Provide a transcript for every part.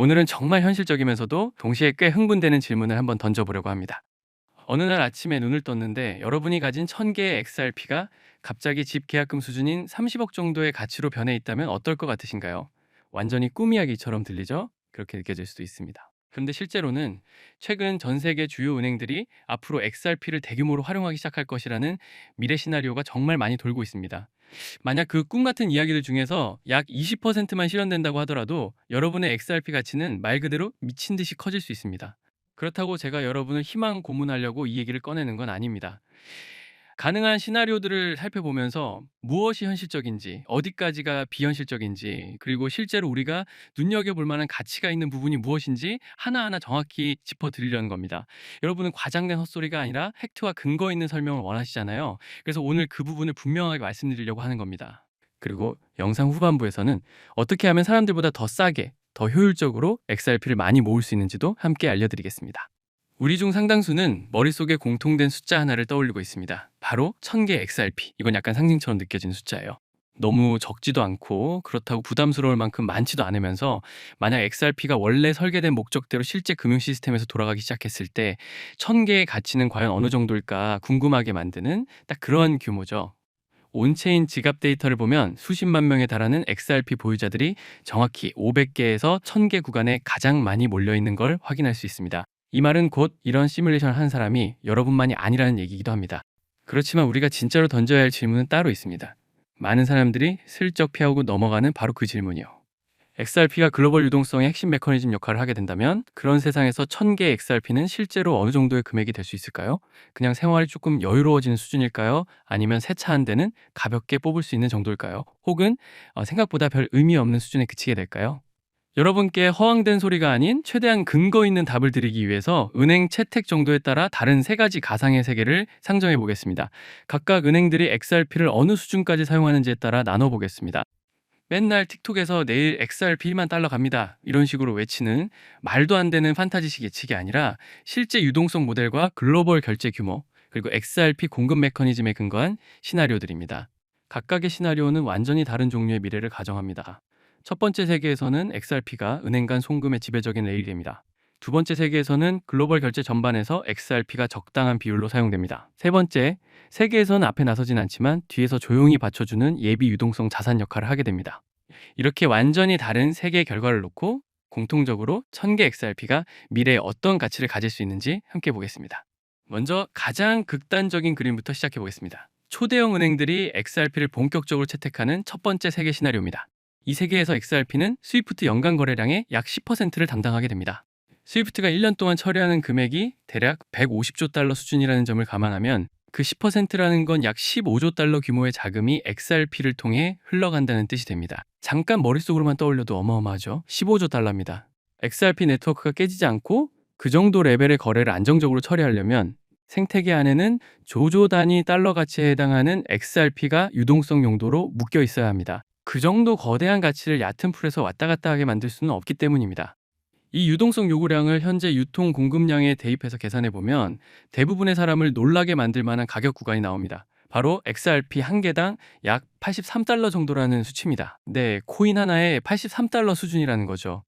오늘은 정말 현실적이면서도 동시에 꽤 흥분되는 질문을 한번 던져보려고 합니다. 어느 날 아침에 눈을 떴는데 여러분이 가진 1000개의 XRP가 갑자기 집 계약금 수준인 30억 정도의 가치로 변해 있다면 어떨 것 같으신가요? 완전히 꿈 이야기처럼 들리죠? 그렇게 느껴질 수도 있습니다. 그런데 실제로는 최근 전 세계 주요 은행들이 앞으로 XRP를 대규모로 활용하기 시작할 것이라는 미래 시나리오가 정말 많이 돌고 있습니다. 만약 그 꿈 같은 이야기들 중에서 약 20%만 실현된다고 하더라도 여러분의 XRP 가치는 말 그대로 미친 듯이 커질 수 있습니다. 그렇다고 제가 여러분을 희망 고문하려고 이 얘기를 꺼내는 건 아닙니다. 가능한 시나리오들을 살펴보면서 무엇이 현실적인지, 어디까지가 비현실적인지, 그리고 실제로 우리가 눈여겨볼 만한 가치가 있는 부분이 무엇인지 하나하나 정확히 짚어드리려는 겁니다. 여러분은 과장된 헛소리가 아니라 팩트와 근거 있는 설명을 원하시잖아요. 그래서 오늘 그 부분을 분명하게 말씀드리려고 하는 겁니다. 그리고 영상 후반부에서는 어떻게 하면 사람들보다 더 싸게, 더 효율적으로 XRP를 많이 모을 수 있는지도 함께 알려드리겠습니다. 우리 중 상당수는 머릿속에 공통된 숫자 하나를 떠올리고 있습니다. 바로 1000개 XRP. 이건 약간 상징처럼 느껴지는 숫자예요. 너무 적지도 않고 그렇다고 부담스러울 만큼 많지도 않으면서 만약 XRP가 원래 설계된 목적대로 실제 금융 시스템에서 돌아가기 시작했을 때 1000개의 가치는 과연 어느 정도일까 궁금하게 만드는 딱 그런 규모죠. 온체인 지갑 데이터를 보면 수십만 명에 달하는 XRP 보유자들이 정확히 500개에서 1000개 구간에 가장 많이 몰려 있는 걸 확인할 수 있습니다. 이 말은 곧 이런 시뮬레이션을 한 사람이 여러분만이 아니라는 얘기이기도 합니다. 그렇지만 우리가 진짜로 던져야 할 질문은 따로 있습니다. 많은 사람들이 슬쩍 피하고 넘어가는 바로 그 질문이요. XRP가 글로벌 유동성의 핵심 메커니즘 역할을 하게 된다면 그런 세상에서 1000개 XRP는 실제로 어느 정도의 금액이 될 수 있을까요? 그냥 생활이 조금 여유로워지는 수준일까요? 아니면 세차 한 대는 가볍게 뽑을 수 있는 정도일까요? 혹은 생각보다 별 의미 없는 수준에 그치게 될까요? 여러분께 허황된 소리가 아닌 최대한 근거 있는 답을 드리기 위해서 은행 채택 정도에 따라 다른 세 가지 가상의 세계를 상정해 보겠습니다. 각각 은행들이 XRP를 어느 수준까지 사용하는지에 따라 나눠 보겠습니다. 맨날 틱톡에서 내일 XRP 1만 달러 갑니다. 이런 식으로 외치는 말도 안 되는 판타지식 예측이 아니라 실제 유동성 모델과 글로벌 결제 규모, 그리고 XRP 공급 메커니즘에 근거한 시나리오들입니다. 각각의 시나리오는 완전히 다른 종류의 미래를 가정합니다. 첫 번째 세계에서는 XRP가 은행 간 송금의 지배적인 레일입니다. 두 번째 세계에서는 글로벌 결제 전반에서 XRP가 적당한 비율로 사용됩니다. 세 번째, 세계에서는 앞에 나서진 않지만 뒤에서 조용히 받쳐주는 예비 유동성 자산 역할을 하게 됩니다. 이렇게 완전히 다른 세 개의 결과를 놓고 공통적으로 1000개 XRP가 미래에 어떤 가치를 가질 수 있는지 함께 보겠습니다. 먼저 가장 극단적인 그림부터 시작해 보겠습니다. 초대형 은행들이 XRP를 본격적으로 채택하는 첫 번째 세계 시나리오입니다. 이 세계에서 XRP는 스위프트 연간 거래량의 약 10%를 담당하게 됩니다. 스위프트가 1년 동안 처리하는 금액이 대략 150조 달러 수준이라는 점을 감안하면 그 10%라는 건 약 15조 달러 규모의 자금이 XRP를 통해 흘러간다는 뜻이 됩니다. 잠깐 머릿속으로만 떠올려도 어마어마하죠. 15조 달러입니다. XRP 네트워크가 깨지지 않고 그 정도 레벨의 거래를 안정적으로 처리하려면 생태계 안에는 조조 단위 달러 가치에 해당하는 XRP가 유동성 용도로 묶여 있어야 합니다. 그 정도 거대한 가치를 얕은 풀에서 왔다 갔다 하게 만들 수는 없기 때문입니다. 이 유동성 요구량을 현재 유통 공급량에 대입해서 계산해 보면 대부분의 사람을 놀라게 만들 만한 가격 구간이 나옵니다. 바로 XRP 한 개당 약 83달러 정도라는 수치입니다. 네, 코인 하나에 83달러 수준이라는 거죠.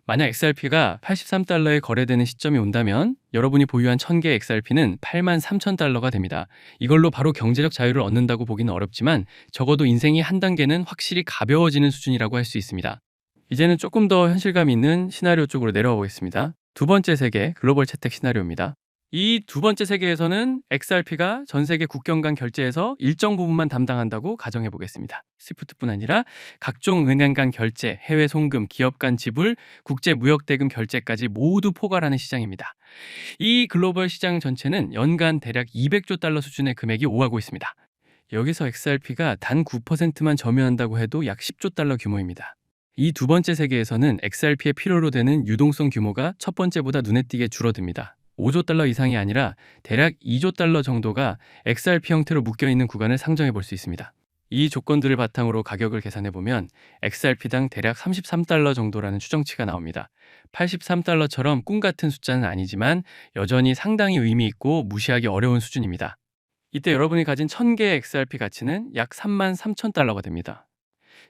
만약 XRP가 83달러에 거래되는 시점이 온다면 여러분이 보유한 1000개 XRP는 83,000달러가 됩니다. 이걸로 바로 경제적 자유를 얻는다고 보기는 어렵지만 적어도 인생이 한 단계는 확실히 가벼워지는 수준이라고 할 수 있습니다. 이제는 조금 더 현실감 있는 시나리오 쪽으로 내려가 보겠습니다. 두 번째 세계 글로벌 채택 시나리오입니다. 이 두 번째 세계에서는 XRP가 전 세계 국경 간 결제에서 일정 부분만 담당한다고 가정해 보겠습니다. 스위프트뿐 아니라 각종 은행 간 결제, 해외 송금, 기업 간 지불, 국제 무역 대금 결제까지 모두 포괄하는 시장입니다. 이 글로벌 시장 전체는 연간 대략 200조 달러 수준의 금액이 오가고 있습니다. 여기서 XRP가 단 9%만 점유한다고 해도 약 10조 달러 규모입니다. 이 두 번째 세계에서는 XRP의 필요로 되는 유동성 규모가 첫 번째보다 눈에 띄게 줄어듭니다. 5조 달러 이상이 아니라 대략 2조 달러 정도가 XRP 형태로 묶여있는 구간을 상정해 볼 수 있습니다. 이 조건들을 바탕으로 가격을 계산해 보면 XRP당 대략 33달러 정도라는 추정치가 나옵니다. 83달러처럼 꿈 같은 숫자는 아니지만 여전히 상당히 의미 있고 무시하기 어려운 수준입니다. 이때 여러분이 가진 1000개의 XRP 가치는 약 33,000달러가 됩니다.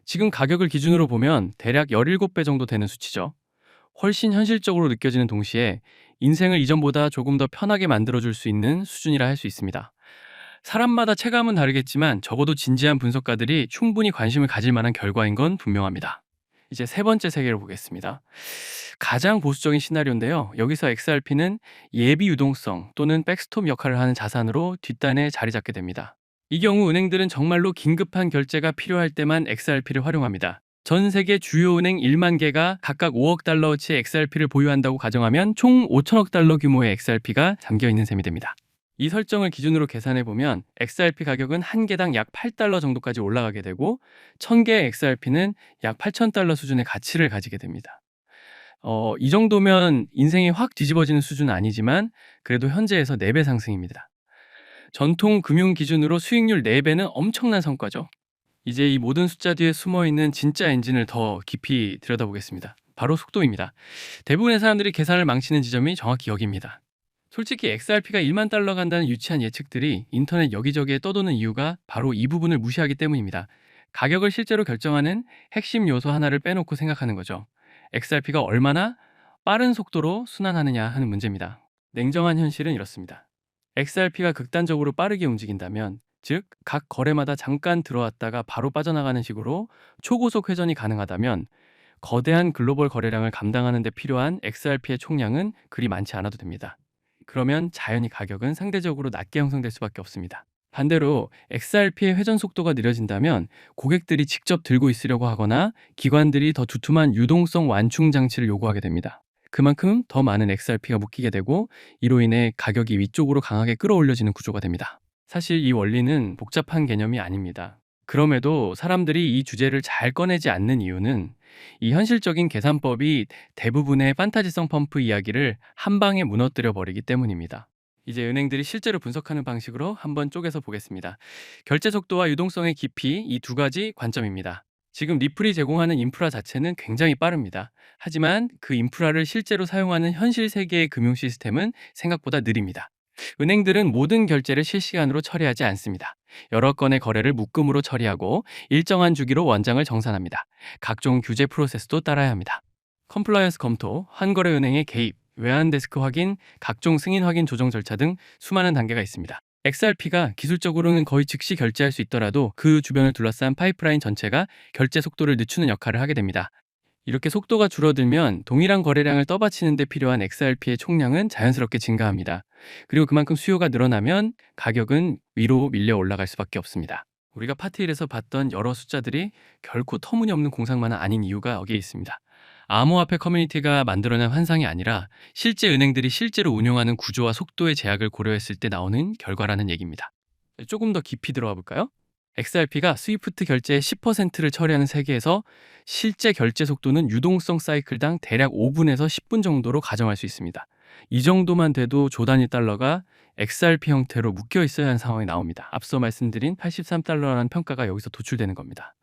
지금 가격을 기준으로 보면 대략 17배 정도 되는 수치죠. 훨씬 현실적으로 느껴지는 동시에 인생을 이전보다 조금 더 편하게 만들어줄 수 있는 수준이라 할 수 있습니다. 사람마다 체감은 다르겠지만 적어도 진지한 분석가들이 충분히 관심을 가질 만한 결과인 건 분명합니다. 이제 세 번째 세계를 보겠습니다. 가장 보수적인 시나리오인데요. 여기서 XRP는 예비 유동성 또는 백스톱 역할을 하는 자산으로 뒷단에 자리 잡게 됩니다. 이 경우 은행들은 정말로 긴급한 결제가 필요할 때만 XRP를 활용합니다. 전 세계 주요 은행 1만 개가 각각 5억 달러어치의 XRP를 보유한다고 가정하면 총 5천억 달러 규모의 XRP가 잠겨 있는 셈이 됩니다. 이 설정을 기준으로 계산해 보면 XRP 가격은 한 개당 약 8달러 정도까지 올라가게 되고 1000개의 XRP는 약 8000달러 수준의 가치를 가지게 됩니다. 이 정도면 인생이 확 뒤집어지는 수준은 아니지만 그래도 현재에서 4배 상승입니다. 전통 금융 기준으로 수익률 4배는 엄청난 성과죠. 이제 이 모든 숫자 뒤에 숨어있는 진짜 엔진을 더 깊이 들여다보겠습니다. 바로 속도입니다. 대부분의 사람들이 계산을 망치는 지점이 정확히 여기입니다. 솔직히 XRP가 1만 달러 간다는 유치한 예측들이 인터넷 여기저기에 떠도는 이유가 바로 이 부분을 무시하기 때문입니다. 가격을 실제로 결정하는 핵심 요소 하나를 빼놓고 생각하는 거죠. XRP가 얼마나 빠른 속도로 순환하느냐 하는 문제입니다. 냉정한 현실은 이렇습니다. XRP가 극단적으로 빠르게 움직인다면, 즉 각 거래마다 잠깐 들어왔다가 바로 빠져나가는 식으로 초고속 회전이 가능하다면 거대한 글로벌 거래량을 감당하는 데 필요한 XRP의 총량은 그리 많지 않아도 됩니다. 그러면 자연히 가격은 상대적으로 낮게 형성될 수밖에 없습니다. 반대로 XRP의 회전 속도가 느려진다면 고객들이 직접 들고 있으려고 하거나 기관들이 더 두툼한 유동성 완충 장치를 요구하게 됩니다. 그만큼 더 많은 XRP가 묶이게 되고 이로 인해 가격이 위쪽으로 강하게 끌어올려지는 구조가 됩니다. 사실 이 원리는 복잡한 개념이 아닙니다. 그럼에도 사람들이 이 주제를 잘 꺼내지 않는 이유는 이 현실적인 계산법이 대부분의 판타지성 펌프 이야기를 한 방에 무너뜨려 버리기 때문입니다. 이제 은행들이 실제로 분석하는 방식으로 한번 쪼개서 보겠습니다. 결제 속도와 유동성의 깊이, 이 두 가지 관점입니다. 지금 리플이 제공하는 인프라 자체는 굉장히 빠릅니다. 하지만 그 인프라를 실제로 사용하는 현실 세계의 금융 시스템은 생각보다 느립니다. 은행들은 모든 결제를 실시간으로 처리하지 않습니다. 여러 건의 거래를 묶음으로 처리하고 일정한 주기로 원장을 정산합니다. 각종 규제 프로세스도 따라야 합니다. 컴플라이언스 검토, 환거래 은행의 개입, 외환 데스크 확인, 각종 승인 확인 조정 절차 등 수많은 단계가 있습니다. XRP가 기술적으로는 거의 즉시 결제할 수 있더라도 그 주변을 둘러싼 파이프라인 전체가 결제 속도를 늦추는 역할을 하게 됩니다. 이렇게 속도가 줄어들면 동일한 거래량을 떠받치는 데 필요한 XRP의 총량은 자연스럽게 증가합니다. 그리고 그만큼 수요가 늘어나면 가격은 위로 밀려 올라갈 수밖에 없습니다. 우리가 파트일에서 봤던 여러 숫자들이 결코 터무니없는 공상만은 아닌 이유가 여기에 있습니다. 암호화폐 커뮤니티가 만들어낸 환상이 아니라 실제 은행들이 실제로 운용하는 구조와 속도의 제약을 고려했을 때 나오는 결과라는 얘기입니다. 조금 더 깊이 들어가 볼까요? XRP가 스위프트 결제의 10%를 처리하는 세계에서 실제 결제 속도는 유동성 사이클당 대략 5분에서 10분 정도로 가정할 수 있습니다. 이 정도만 돼도 조 단위 달러가 XRP 형태로 묶여 있어야 하는 상황이 나옵니다. 앞서 말씀드린 83달러라는 평가가 여기서 도출되는 겁니다.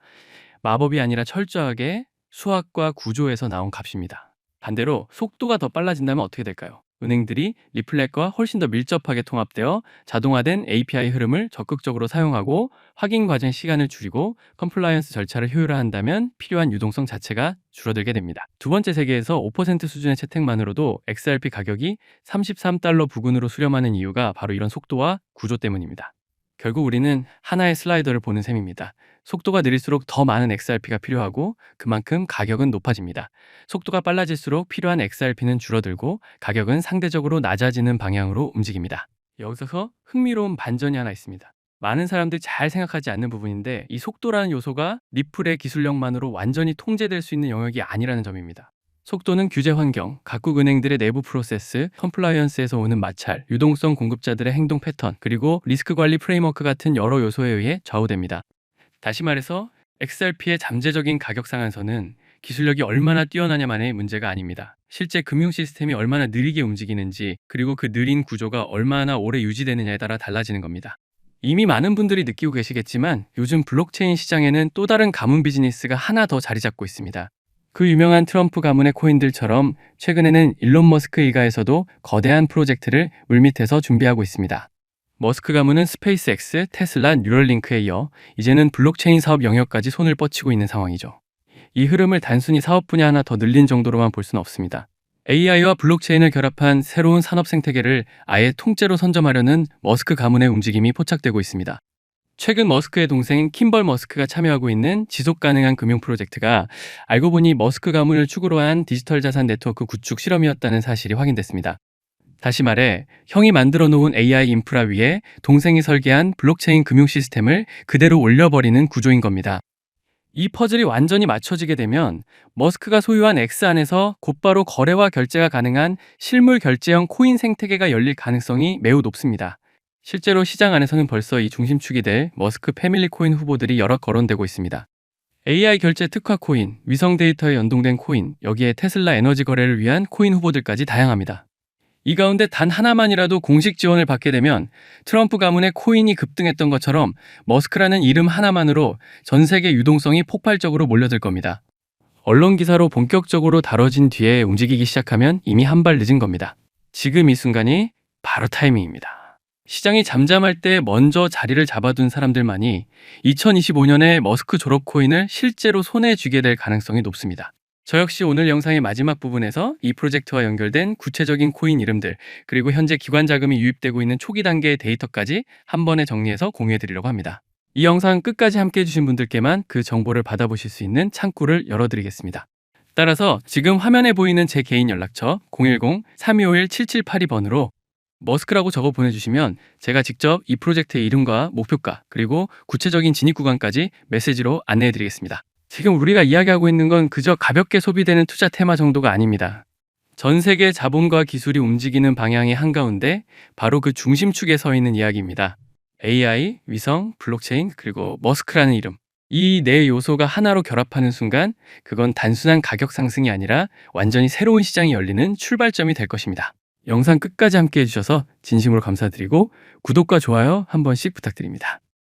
마법이 아니라 철저하게 수학과 구조에서 나온 값입니다. 반대로 속도가 더 빨라진다면 어떻게 될까요? 은행들이 리플렛과 훨씬 더 밀접하게 통합되어 자동화된 API 흐름을 적극적으로 사용하고 확인 과정 시간을 줄이고 컴플라이언스 절차를 효율화한다면 필요한 유동성 자체가 줄어들게 됩니다. 두 번째 세계에서 5% 수준의 채택만으로도 XRP 가격이 33달러 부근으로 수렴하는 이유가 바로 이런 속도와 구조 때문입니다. 결국 우리는 하나의 슬라이더를 보는 셈입니다. 속도가 느릴수록 더 많은 XRP가 필요하고 그만큼 가격은 높아집니다. 속도가 빨라질수록 필요한 XRP는 줄어들고 가격은 상대적으로 낮아지는 방향으로 움직입니다. 여기서 흥미로운 반전이 하나 있습니다. 많은 사람들이 잘 생각하지 않는 부분인데 이 속도라는 요소가 리플의 기술력만으로 완전히 통제될 수 있는 영역이 아니라는 점입니다. 속도는 규제 환경, 각국 은행들의 내부 프로세스, 컴플라이언스에서 오는 마찰, 유동성 공급자들의 행동 패턴, 그리고 리스크 관리 프레임워크 같은 여러 요소에 의해 좌우됩니다. 다시 말해서 XRP의 잠재적인 가격 상한선은 기술력이 얼마나 뛰어나냐만의 문제가 아닙니다. 실제 금융 시스템이 얼마나 느리게 움직이는지, 그리고 그 느린 구조가 얼마나 오래 유지되느냐에 따라 달라지는 겁니다. 이미 많은 분들이 느끼고 계시겠지만 요즘 블록체인 시장에는 또 다른 가문 비즈니스가 하나 더 자리 잡고 있습니다. 그 유명한 트럼프 가문의 코인들처럼 최근에는 일론 머스크 일가에서도 거대한 프로젝트를 물밑에서 준비하고 있습니다. 머스크 가문은 스페이스X, 테슬라, 뉴럴링크에 이어 이제는 블록체인 사업 영역까지 손을 뻗치고 있는 상황이죠. 이 흐름을 단순히 사업 분야 하나 더 늘린 정도로만 볼 수는 없습니다. AI와 블록체인을 결합한 새로운 산업 생태계를 아예 통째로 선점하려는 머스크 가문의 움직임이 포착되고 있습니다. 최근 머스크의 동생 킴벌 머스크가 참여하고 있는 지속 가능한 금융 프로젝트가 알고 보니 머스크 가문을 축으로 한 디지털 자산 네트워크 구축 실험이었다는 사실이 확인됐습니다. 다시 말해, 형이 만들어 놓은 AI 인프라 위에 동생이 설계한 블록체인 금융 시스템을 그대로 올려버리는 구조인 겁니다. 이 퍼즐이 완전히 맞춰지게 되면 머스크가 소유한 X 안에서 곧바로 거래와 결제가 가능한 실물 결제형 코인 생태계가 열릴 가능성이 매우 높습니다. 실제로 시장 안에서는 벌써 이 중심축이 될 머스크 패밀리 코인 후보들이 여러 거론되고 있습니다. AI 결제 특화 코인, 위성 데이터에 연동된 코인, 여기에 테슬라 에너지 거래를 위한 코인 후보들까지 다양합니다. 이 가운데 단 하나만이라도 공식 지원을 받게 되면 트럼프 가문의 코인이 급등했던 것처럼 머스크라는 이름 하나만으로 전 세계 유동성이 폭발적으로 몰려들 겁니다. 언론 기사로 본격적으로 다뤄진 뒤에 움직이기 시작하면 이미 한 발 늦은 겁니다. 지금 이 순간이 바로 타이밍입니다. 시장이 잠잠할 때 먼저 자리를 잡아둔 사람들만이 2025년에 머스크 졸업 코인을 실제로 손에 쥐게 될 가능성이 높습니다. 저 역시 오늘 영상의 마지막 부분에서 이 프로젝트와 연결된 구체적인 코인 이름들, 그리고 현재 기관 자금이 유입되고 있는 초기 단계의 데이터까지 한 번에 정리해서 공유해 드리려고 합니다. 이 영상 끝까지 함께 해주신 분들께만 그 정보를 받아보실 수 있는 창구를 열어드리겠습니다. 따라서 지금 화면에 보이는 제 개인 연락처 010-3251-7782번으로 머스크라고 적어 보내주시면 제가 직접 이 프로젝트의 이름과 목표가, 그리고 구체적인 진입 구간까지 메시지로 안내해 드리겠습니다. 지금 우리가 이야기하고 있는 건 그저 가볍게 소비되는 투자 테마 정도가 아닙니다. 전 세계 자본과 기술이 움직이는 방향의 한가운데 바로 그 중심축에 서 있는 이야기입니다. AI, 위성, 블록체인, 그리고 머스크라는 이름. 이 네 요소가 하나로 결합하는 순간 그건 단순한 가격 상승이 아니라 완전히 새로운 시장이 열리는 출발점이 될 것입니다. 영상 끝까지 함께 해주셔서 진심으로 감사드리고 구독과 좋아요 한 번씩 부탁드립니다.